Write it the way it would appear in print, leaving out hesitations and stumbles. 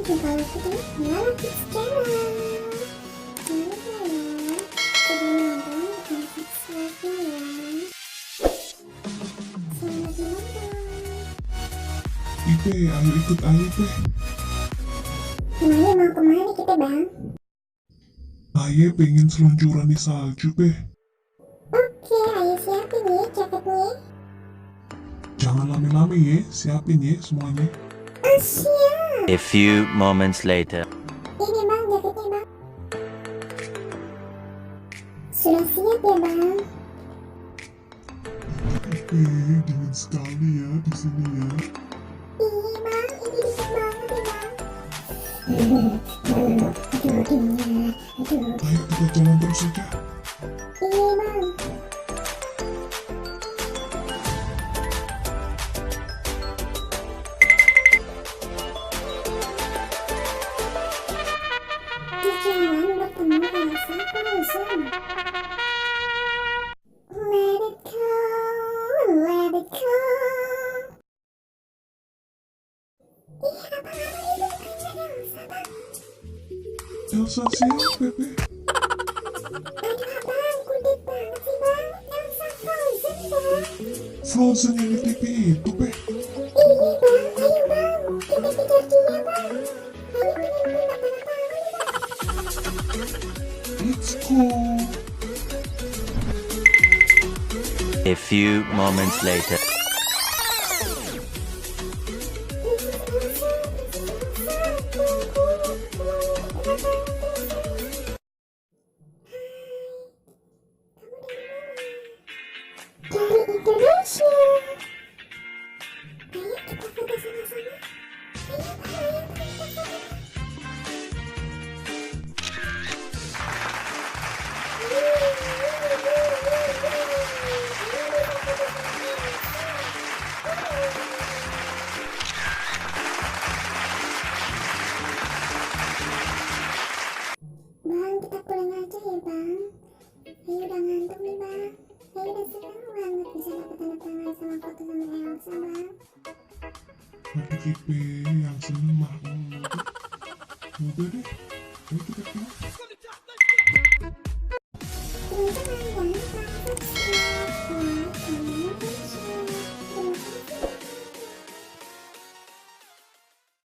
jumpa lagi di Lalakidz Channel. Jangan lupa ya, sebelum nonton jangan subscribe ya. Selamat menonton. Ipe, ayo ikut ayo Pe. Mau kemana kita bang? Ayo pengen seluncuran di salju Pe. Oke, ayo siapin ya jaketnya. Jangan lame-lame ya, siapin ya semuanya. Siap. A few moments later. Ini bang jaketnya bang. Sudah siap ya bang? Ipe, dingin sekali ya di sini ya. Iya bang, ini dingin banget ya bang. Aduh dinginnya, aduh. Ayo kita jalan terus saja. Iya bang. Di jalan bertemu Elsa Frozen. Let it go, let it go. Ih, abang-abang itu bukannya Elsa bang. Elsa siapa Pe? Aduh abang, kudet banget sih bang. Elsa Frozen bang. Frozen yang di TV itu Pe. Iya bang, ayo bang, kita kejar dia bang. Ayo pengen apa-apaan bang. Let's go. A few moments later. Dari Indonesia. Ayo kita foto sama-sama. Ayo bang, ayo kita foto. Bang, kita pulang aja ya bang. Ayo udah ngantuk nih bang. Ayo udah senang banget bisa dapat tanda tangan sama foto sama Elsa bang. Aduh Ipe, yang seneng mah. Udah deh, ayo kita pulang.